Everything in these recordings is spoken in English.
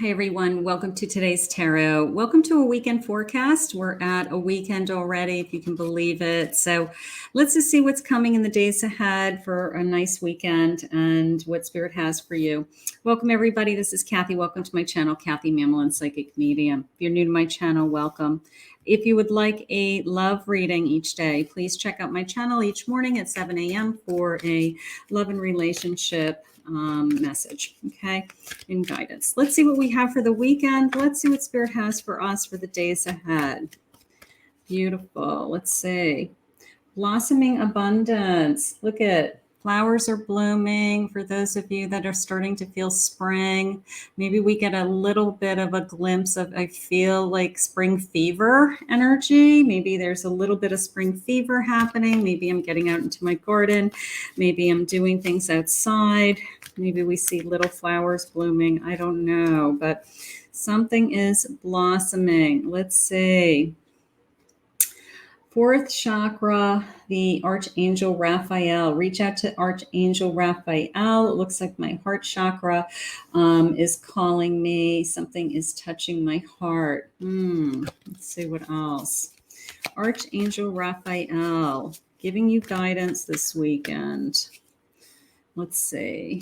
Hi, everyone. Welcome to today's tarot. Welcome to a weekend forecast. We're at a weekend already, if you can believe it. So let's just see what's coming in the days ahead for a nice weekend and what Spirit has for you. Welcome, everybody. This is Kathy. Welcome to my channel, Kathy Mamolen, Psychic Medium. If you're new to my channel, welcome. If you would like a love reading each day, please check out my channel each morning at 7 a.m. for a love and relationship message, okay, and guidance. Let's see what we have for the weekend. Let's see what Spirit has for us for the days ahead. Beautiful. Let's see. Blossoming abundance. Look at flowers are blooming. For those of you that are starting to feel spring, maybe we get a little bit of a glimpse of, I feel like spring fever energy. Maybe there's a little bit of spring fever happening. Maybe I'm getting out into my garden. Maybe I'm doing things outside. Maybe we see little flowers blooming. I don't know, but something is blossoming. Let's see. Fourth chakra, the Archangel Raphael. Reach out to Archangel Raphael. It looks like my heart chakra is calling me. Something is touching my heart. Let's see what else. Archangel Raphael, giving you guidance this weekend. Let's see.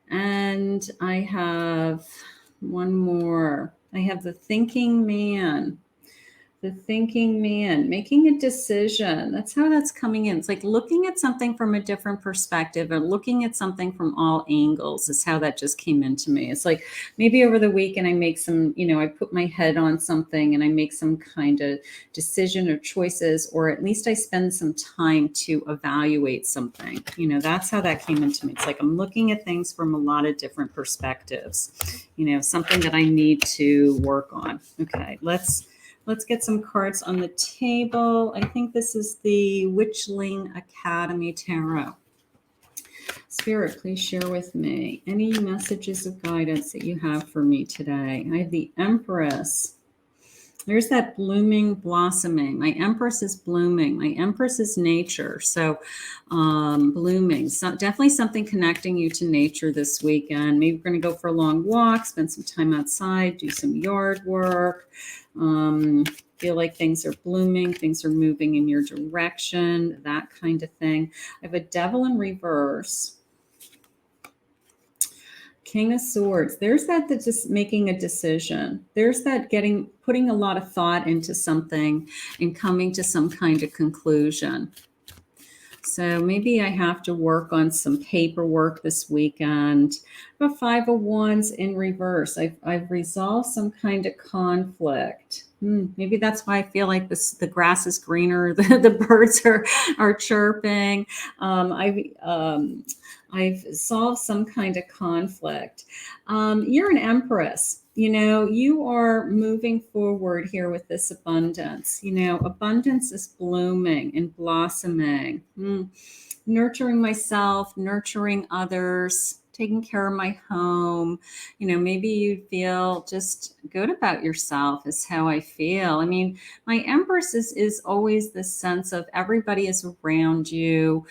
And I have one more. I have the thinking man. The thinking man, making a decision. That's how that's coming in. It's like looking at something from a different perspective or looking at something from all angles is how that just came into me. It's like maybe over the weekend I make some, I put my head on something and I make some kind of decision or choices, or at least I spend some time to evaluate something. That's how that came into me. It's like I'm looking at things from a lot of different perspectives, something that I need to work on. Okay, let's get some cards on the table. I think this is the Witchling Academy Tarot. Spirit, please share with me any messages of guidance that you have for me today. I have the Empress. There's that blooming, blossoming. My Empress is blooming. My Empress is nature. So blooming. So definitely something connecting you to nature this weekend. Maybe we're going to go for a long walk, spend some time outside, do some yard work. Feel like things are blooming, things are moving in your direction, that kind of thing. I have a Devil in reverse. King of Swords. There's that just making a decision. There's that putting a lot of thought into something and coming to some kind of conclusion. So maybe I have to work on some paperwork this weekend. But Five of Wands in reverse. I've resolved some kind of conflict. Maybe that's why I feel like the grass is greener. The birds are chirping. I've solved some kind of conflict. You're an Empress. You are moving forward here with this abundance. Abundance is blooming and blossoming. Nurturing myself, nurturing others, taking care of my home. Maybe you feel just good about yourself is how I feel. I mean, my Empress is always this sense of everybody is around you.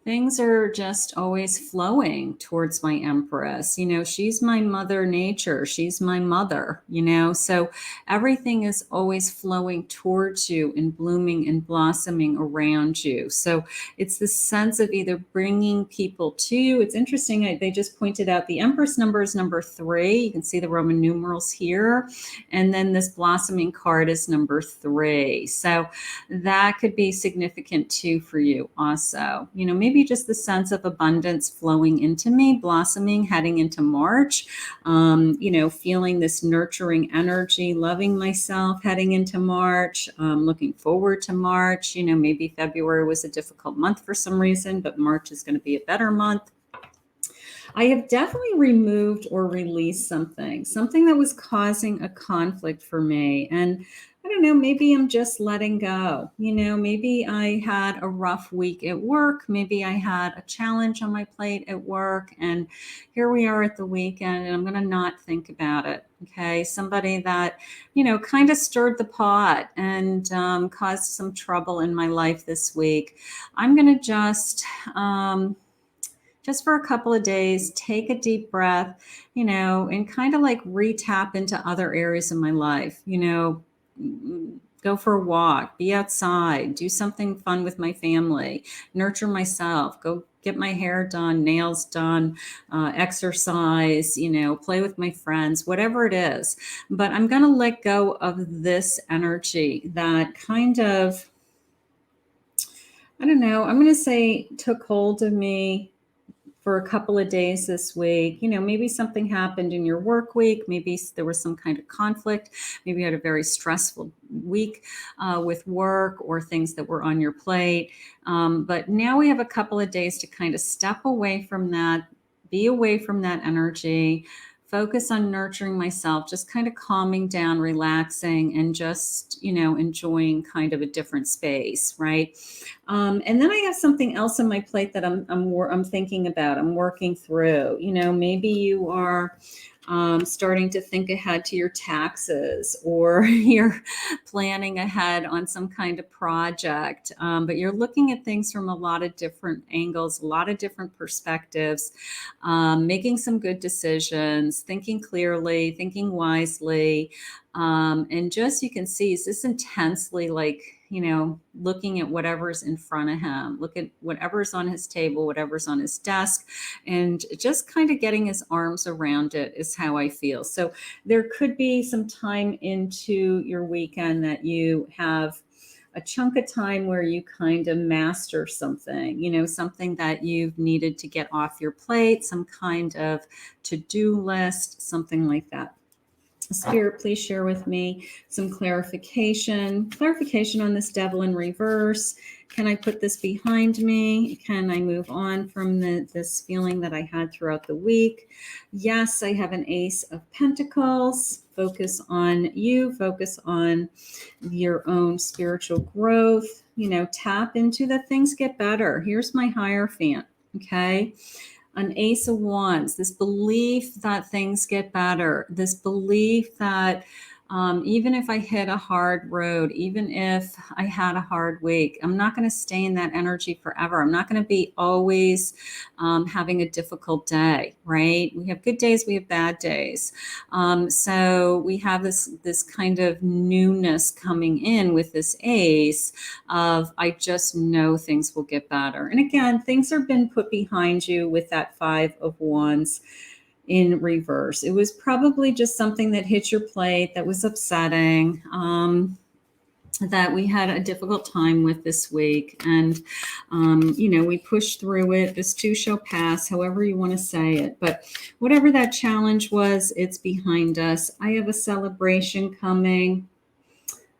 Things are just always flowing towards my Empress. She's my mother nature. She's my mother, so everything is always flowing towards you and blooming and blossoming around you. So it's this sense of either bringing people to you. It's interesting. They just pointed out the Empress number is number 3. You can see the Roman numerals here. And then this blossoming card is number 3. So that could be significant too for you also. Maybe just the sense of abundance flowing into me, blossoming, heading into March, feeling this nurturing energy, loving myself heading into March, looking forward to March. Maybe February was a difficult month for some reason, but March is going to be a better month. I have definitely removed or released something that was causing a conflict for me. And I don't know, maybe I'm just letting go. Maybe I had a rough week at work. Maybe I had a challenge on my plate at work. And here we are at the weekend, and I'm going to not think about it. Okay. Somebody that, kind of stirred the pot and caused some trouble in my life this week. I'm going to just just for a couple of days, take a deep breath, and kind of like re-tap into other areas of my life, go for a walk, be outside, do something fun with my family, nurture myself, go get my hair done, nails done, exercise, play with my friends, whatever it is. But I'm going to let go of this energy that kind of, I don't know, I'm going to say took hold of me for a couple of days this week. Maybe something happened in your work week. Maybe there was some kind of conflict. Maybe you had a very stressful week with work or things that were on your plate. But now we have a couple of days to kind of step away from that, be away from that energy, focus on nurturing myself, just kind of calming down, relaxing, and just, enjoying kind of a different space, right? And then I have something else on my plate that I'm thinking about. I'm working through. Maybe you are starting to think ahead to your taxes, or you're planning ahead on some kind of project, but you're looking at things from a lot of different angles, a lot of different perspectives, making some good decisions, thinking clearly, thinking wisely, and just, you can see, is this intensely like, looking at whatever's in front of him, look at whatever's on his table, whatever's on his desk, and just kind of getting his arms around it is how I feel. So there could be some time into your weekend that you have a chunk of time where you kind of master something, something that you've needed to get off your plate, some kind of to-do list, something like that. Spirit, please share with me some clarification on this devil in reverse. Can I put this behind me? Can I move on from this feeling that I had throughout the week? Yes, I have an Ace of Pentacles. Focus on you, focus on your own spiritual growth, tap into that things get better. Here's my Hierophant, okay? An Ace of Wands, this belief that things get better, this belief that even if I hit a hard road, even if I had a hard week, I'm not going to stay in that energy forever. I'm not going to be always having a difficult day, right? We have good days, we have bad days. So we have this kind of newness coming in with this Ace of, I just know things will get better. And again, things have been put behind you with that Five of Wands in reverse. It was probably just something that hit your plate that was upsetting, that we had a difficult time with this week. And, we pushed through it. This too shall pass, however you want to say it. But whatever that challenge was, it's behind us. I have a celebration coming.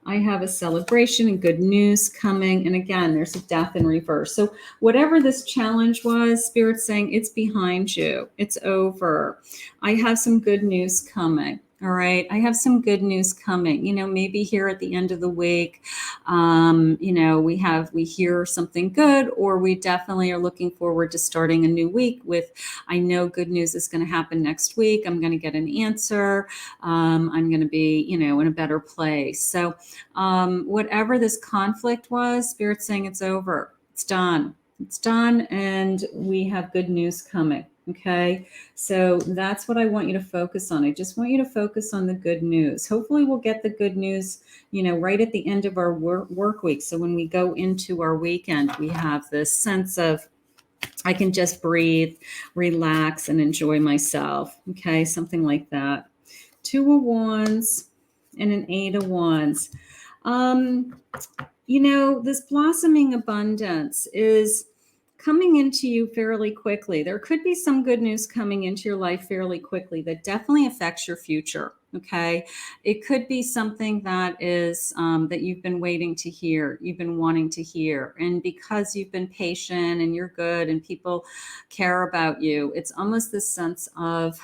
I have a celebration and good news coming. And again, there's a death in reverse. So whatever this challenge was, Spirit's saying it's behind you. It's over. I have some good news coming. All right. I have some good news coming. Maybe here at the end of the week, we hear something good, or we definitely are looking forward to starting a new week with, I know good news is going to happen next week. I'm going to get an answer. I'm going to be, in a better place. So whatever this conflict was, Spirit's saying it's over. It's done. It's done. And we have good news coming. Okay. So that's what I want you to focus on. I just want you to focus on the good news. Hopefully we'll get the good news, right at the end of our work week. So when we go into our weekend, we have this sense of, I can just breathe, relax, and enjoy myself. Okay. Something like that. Two of Wands and an Eight of Wands. This blossoming abundance is coming into you fairly quickly. There could be some good news coming into your life fairly quickly that definitely affects your future. Okay. It could be something that is, that you've been waiting to hear, you've been wanting to hear. And because you've been patient and you're good and people care about you, it's almost this sense of,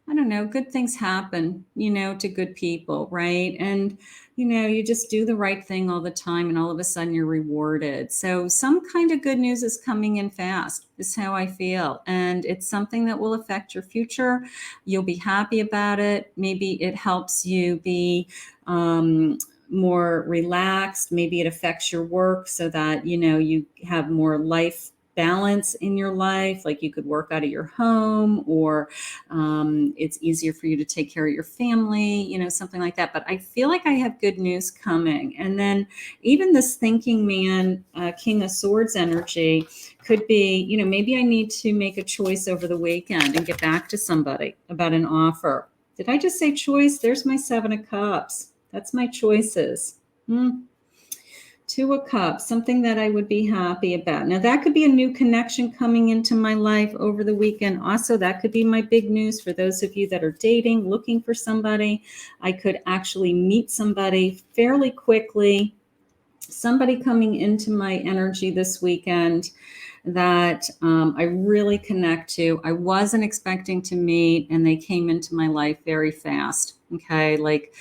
I don't know, good things happen, to good people, right? And, you just do the right thing all the time and all of a sudden you're rewarded. So some kind of good news is coming in fast, is how I feel. And it's something that will affect your future. You'll be happy about it. Maybe it helps you be more relaxed. Maybe it affects your work so that, you have more life balance in your life, like you could work out of your home, or it's easier for you to take care of your family, something like that. But I feel like I have good news coming. And then even this thinking man, King of Swords energy could be, maybe I need to make a choice over the weekend and get back to somebody about an offer. Did I just say choice? There's my 7 of Cups. That's my choices. 2 of Cups, something that I would be happy about. Now, that could be a new connection coming into my life over the weekend. Also, that could be my big news for those of you that are dating, looking for somebody. I could actually meet somebody fairly quickly. Somebody coming into my energy this weekend that I really connect to. I wasn't expecting to meet, and they came into my life very fast. Okay, like,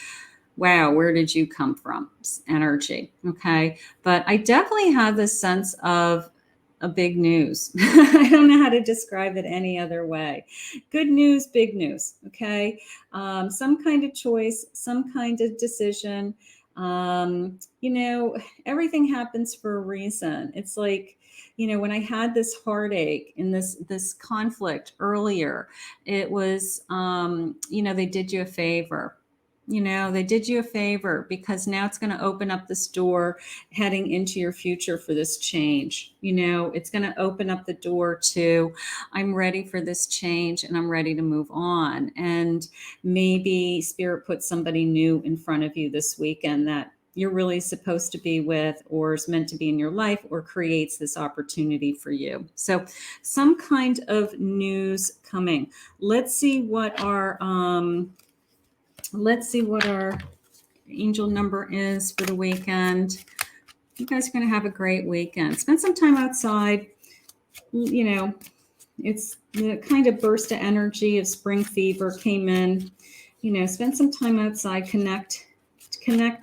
wow, where did you come from? Energy. Okay. But I definitely have this sense of a big news. I don't know how to describe it any other way. Good news, big news. Okay. Some kind of choice, some kind of decision. Everything happens for a reason. It's like, when I had this heartache in this conflict earlier, it was, they did you a favor. They did you a favor, because now it's going to open up this door heading into your future for this change. It's going to open up the door to, I'm ready for this change and I'm ready to move on. And maybe Spirit puts somebody new in front of you this weekend that you're really supposed to be with, or is meant to be in your life, or creates this opportunity for you. So some kind of news coming. Let's see what our angel number is for the weekend. You guys are going to have a great weekend. Spend some time outside. It's the kind of burst of energy of spring fever came in. Spend some time outside, connect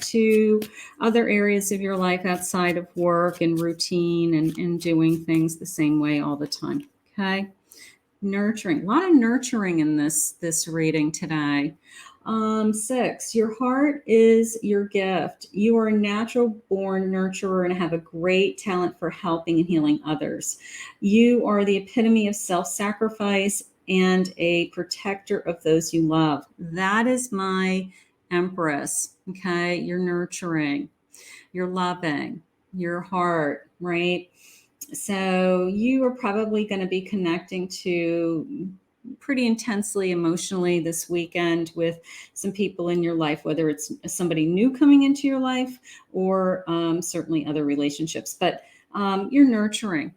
to other areas of your life outside of work and routine and doing things the same way all the time. Okay. Nurturing, a lot of nurturing in this reading today. 6, your heart is your gift. You are a natural born nurturer and have a great talent for helping and healing others. You are the epitome of self-sacrifice and a protector of those you love. That is my Empress. Okay. You're nurturing, you're loving, your heart, right? So you are probably going to be connecting to pretty intensely emotionally this weekend with some people in your life, whether it's somebody new coming into your life or certainly other relationships. But you're nurturing,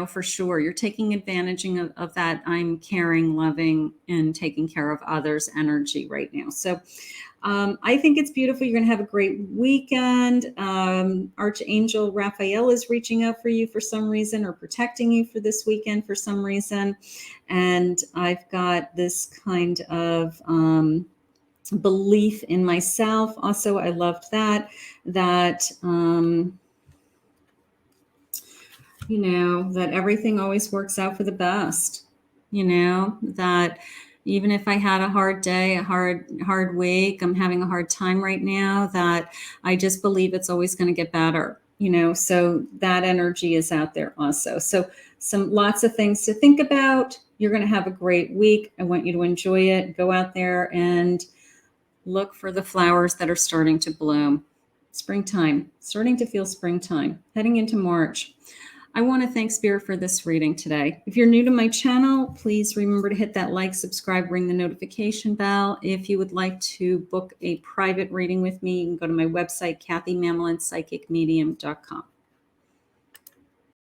for sure. You're taking advantage of that I'm caring, loving, and taking care of others energy right now. So I think it's beautiful. You're going to have a great weekend. Archangel Raphael is reaching out for you for some reason, or protecting you for this weekend for some reason. And I've got this kind of belief in myself. Also, I loved that that everything always works out for the best, that even if I had a hard day, a hard week, I'm having a hard time right now, that I just believe it's always going to get better, so that energy is out there also. So lots of things to think about. You're going to have a great week. I want you to enjoy it. Go out there and look for the flowers that are starting to bloom. Springtime, starting to feel springtime, heading into March. I want to thank Spirit for this reading today. If you're new to my channel, please remember to hit that like, subscribe, ring the notification bell. If you would like to book a private reading with me, you can go to my website, KathyMamolenPsychicMedium.com.